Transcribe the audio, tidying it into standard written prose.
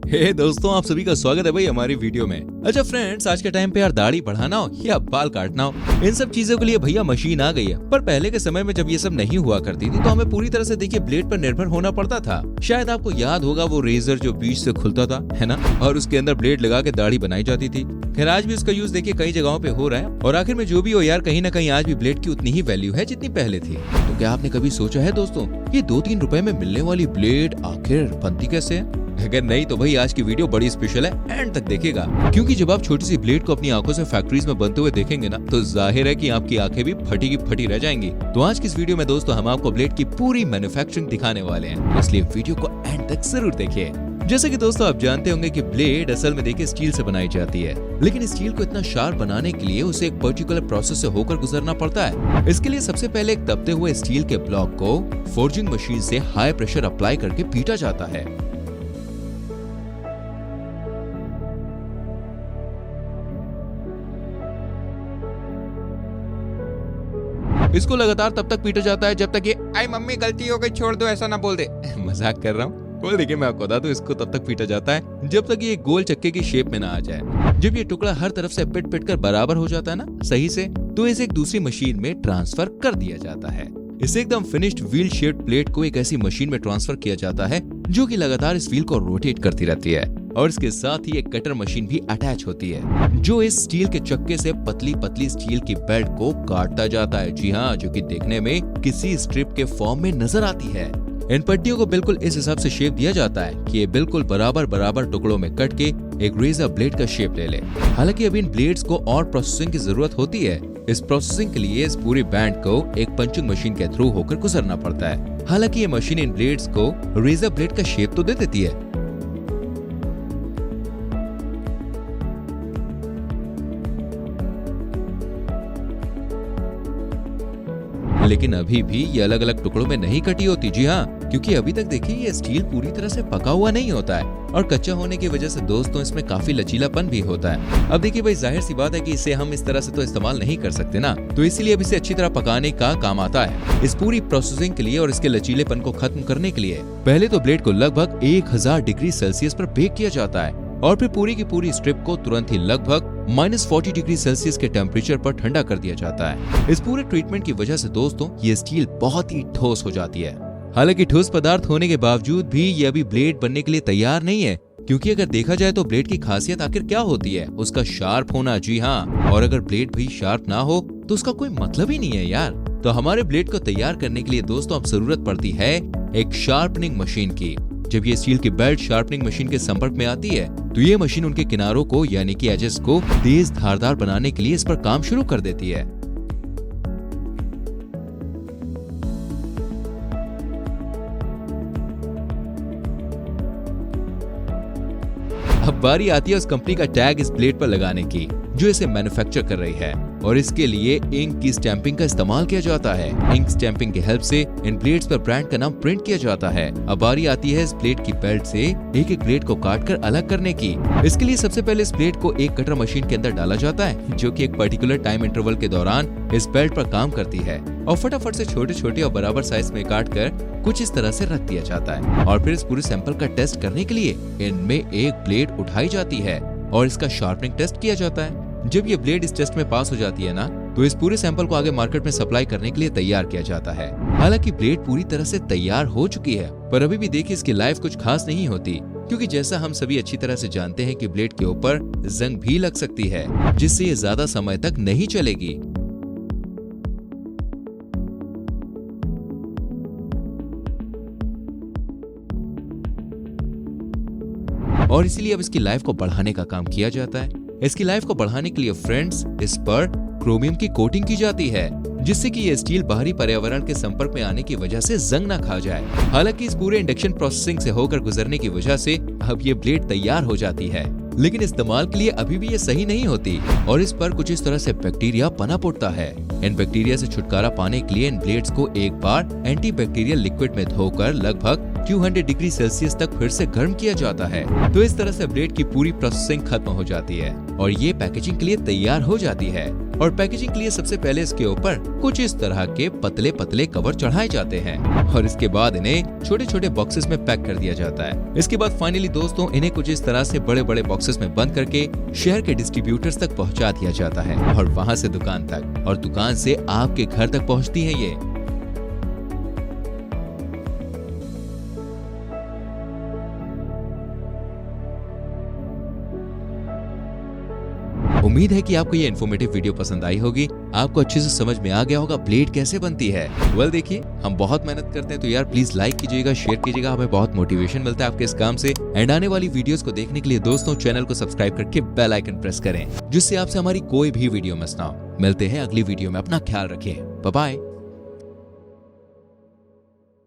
हे दोस्तों, आप सभी का स्वागत है भाई हमारी वीडियो में। अच्छा फ्रेंड्स, आज के टाइम पे यार दाढ़ी बढ़ाना हो या बाल काटना हो, इन सब चीजों के लिए भैया मशीन आ गई है। पर पहले के समय में जब ये सब नहीं हुआ करती थी तो हमें पूरी तरह से देखिए ब्लेड पर निर्भर होना पड़ता था। शायद आपको याद होगा वो रेजर जो बीच से खुलता था, है ना, और उसके अंदर ब्लेड लगा के दाढ़ी बनाई जाती थी। खैर आज भी उसका यूज देखिए कई जगहों पे हो रहा है। और आखिर में जो भी हो यार, कहीं ना कहीं आज भी ब्लेड की उतनी ही वैल्यू है जितनी पहले थी। तो क्या आपने कभी सोचा है दोस्तों, ये 2-3 रुपए में मिलने वाली ब्लेड आखिर बनती कैसे है? अगर नहीं तो भाई आज की वीडियो बड़ी स्पेशल है, एंड तक देखिएगा। क्योंकि जब आप छोटी सी ब्लेड को अपनी आंखों से फैक्ट्रीज में बनते हुए देखेंगे ना, तो जाहिर है कि आपकी आंखें भी फटी की फटी रह जाएंगी। तो आज की इस वीडियो में दोस्तों हम आपको ब्लेड की पूरी मैन्युफैक्चरिंग दिखाने वाले हैं, इसलिए वीडियो को एंड तक जरूर देखिए। जैसे कि दोस्तों आप जानते होंगे कि ब्लेड असल में देखिए स्टील से बनाई जाती है, लेकिन स्टील को इतना शार्प बनाने के लिए उसे एक पर्टिकुलर प्रोसेस से होकर गुजरना पड़ता है। इसके लिए सबसे पहले एक तपते हुए स्टील के ब्लॉक को फोर्जिंग मशीन से हाई प्रेशर अप्लाई करके पीटा जाता है। इसको लगातार तब तक पीटा जाता है जब तक ये आई मम्मी गलती हो गई छोड़ दो ऐसा ना बोल दे मजाक कर रहा हूँ। बोल देखिए मैं आपको बता दूं, इसको तब तक पीटा जाता है जब तक ये गोल चक्के की शेप में ना आ जाए। जब ये टुकड़ा हर तरफ से पिट पिट कर बराबर हो जाता है ना सही से, तो इसे एक दूसरी मशीन में ट्रांसफर कर दिया जाता है। इसे एकदम फिनिश्ड व्हील शेप्ड प्लेट को एक ऐसी मशीन में ट्रांसफर किया जाता है जो कि लगातार इस व्हील को रोटेट करती रहती है। और इसके साथ ही एक कटर मशीन भी अटैच होती है जो इस स्टील के चक्के से पतली पतली स्टील की बेल्ट को काटता जाता है। जी हाँ, जो कि देखने में किसी स्ट्रिप के फॉर्म में नजर आती है। इन पट्टियों को बिल्कुल इस हिसाब से शेप दिया जाता है कि ये बिल्कुल बराबर बराबर टुकड़ों में कट के एक रेजर ब्लेड का शेप ले ले। हालांकि अब इन ब्लेड्स को और प्रोसेसिंग की जरूरत होती है। इस प्रोसेसिंग के लिए इस पूरी बैंड को एक पंचिंग मशीन के थ्रू होकर गुजरना पड़ता है। हालांकि ये मशीन इन ब्लेड्स को रेजर ब्लेड का शेप तो दे देती है, लेकिन अभी भी ये अलग अलग टुकड़ों में नहीं कटी होती। जी हाँ, क्योंकि अभी तक देखिए ये स्टील पूरी तरह से पका हुआ नहीं होता है और कच्चा होने की वजह से दोस्तों इसमें काफी लचीलापन भी होता है। अब देखिए भाई, जाहिर सी बात है कि इसे हम इस तरह से तो इस्तेमाल नहीं कर सकते ना, तो इसीलिए अब इसे अच्छी तरह पकाने का काम आता है। इस पूरी प्रोसेसिंग के लिए और इसके लचीलेपन को खत्म करने के लिए पहले तो ब्लेड को लगभग 1000 डिग्री सेल्सियस पर बेक किया जाता है और फिर पूरी की पूरी स्ट्रिप को तुरंत ही लगभग -40 डिग्री सेल्सियस के टेम्परेचर पर ठंडा कर दिया जाता है। इस पूरे ट्रीटमेंट की वजह से दोस्तों ये स्टील बहुत ही ठोस हो जाती है। हालांकि ठोस पदार्थ होने के बावजूद भी ये अभी ब्लेड बनने के लिए तैयार नहीं है, क्योंकि अगर देखा जाए तो ब्लेड की खासियत आखिर क्या होती है, उसका शार्प होना। जी हाँ, और अगर ब्लेड भी शार्प ना हो तो उसका कोई मतलब ही नहीं है यार। तो हमारे ब्लेड को तैयार करने के लिए दोस्तों अब जरूरत पड़ती है एक शार्पनिंग मशीन की। जब ये स्टील की बेल्ट शार्पनिंग मशीन के संपर्क में आती है तो ये मशीन उनके किनारों को यानी कि एजेस को तेज धारदार बनाने के लिए इस पर काम शुरू कर देती है। अब बारी आती है उस कंपनी का टैग इस ब्लेड पर लगाने की जो इसे मैन्युफैक्चर कर रही है, और इसके लिए इंक की स्टैंपिंग का इस्तेमाल किया जाता है। इंक स्टैंपिंग की हेल्प से इन ब्लेड्स पर ब्रांड का नाम प्रिंट किया जाता है। अब बारी आती है इस ब्लेड की बेल्ट से एक एक ब्लेड को काटकर अलग करने की। इसके लिए सबसे पहले इस ब्लेड को एक कटर मशीन के अंदर डाला जाता है जो कि एक पर्टिकुलर टाइम इंटरवल के दौरान इस बेल्ट पर काम करती है और फटाफट से छोटे छोटे और बराबर साइज में काट कर कुछ इस तरह से रख दिया जाता है। और फिर इस पूरे सैंपल का टेस्ट करने के लिए इनमें एक ब्लेड उठाई जाती है और इसका शार्पनिंग टेस्ट किया जाता है। जब ये ब्लेड इस टेस्ट में पास हो जाती है ना, तो इस पूरे सैंपल को आगे मार्केट में सप्लाई करने के लिए तैयार किया जाता है। हालांकि ब्लेड पूरी तरह से तैयार हो चुकी है, पर अभी भी देखिए इसकी लाइफ कुछ खास नहीं होती, क्योंकि जैसा हम सभी अच्छी तरह से जानते हैं कि ब्लेड के ऊपर जंग भी लग सकती है जिससे ये ज्यादा समय तक नहीं चलेगी। और इसीलिए अब इसकी लाइफ को बढ़ाने का काम किया जाता है। इसकी लाइफ को बढ़ाने के लिए फ्रेंड्स इस पर क्रोमियम की कोटिंग की जाती है जिससे कि ये स्टील बाहरी पर्यावरण के संपर्क में आने की वजह से जंग ना खा जाए। हालांकि इस पूरे इंडक्शन प्रोसेसिंग से होकर गुजरने की वजह से अब ये ब्लेड तैयार हो जाती है, लेकिन इस्तेमाल के लिए अभी भी ये सही नहीं होती और इस पर कुछ इस तरह से बैक्टीरिया पनप उठता है। इन बैक्टीरिया से छुटकारा पाने के लिए इन ब्लेड्स को एक बार एंटी बैक्टीरियल लिक्विड में धोकर लगभग 200 डिग्री सेल्सियस तक फिर से गर्म किया जाता है। तो इस तरह से ब्रेड की पूरी प्रोसेसिंग खत्म हो जाती है और ये पैकेजिंग के लिए तैयार हो जाती है। और पैकेजिंग के लिए सबसे पहले इसके ऊपर कुछ इस तरह के पतले पतले कवर चढ़ाए जाते हैं और इसके बाद इन्हें छोटे छोटे बॉक्सेस में पैक कर दिया जाता है। इसके बाद फाइनली दोस्तों इन्हें कुछ इस तरह से बड़े बड़े बॉक्सेस में बंद करके शहर के डिस्ट्रीब्यूटर्स तक पहुंचा दिया जाता है और वहां से दुकान तक, और दुकान से आपके घर तक पहुंचती है ये। उम्मीद है कि आपको ये इन्फॉर्मेटिव वीडियो पसंद आई होगी, आपको अच्छे से समझ में आ गया होगा ब्लेड कैसे बनती है। वेल देखिए, हम बहुत मेहनत करते हैं तो यार प्लीज लाइक कीजिएगा, शेयर कीजिएगा, हमें बहुत मोटिवेशन मिलता है आपके इस काम से। एंड आने वाली वीडियोस को देखने के लिए दोस्तों चैनल को सब्सक्राइब करके बेल आइकन प्रेस करें, जिससे आपसे हमारी कोई भी वीडियो मिस ना हो। मिलते हैं अगली वीडियो में, अपना ख्याल रखिए, बाय बाय।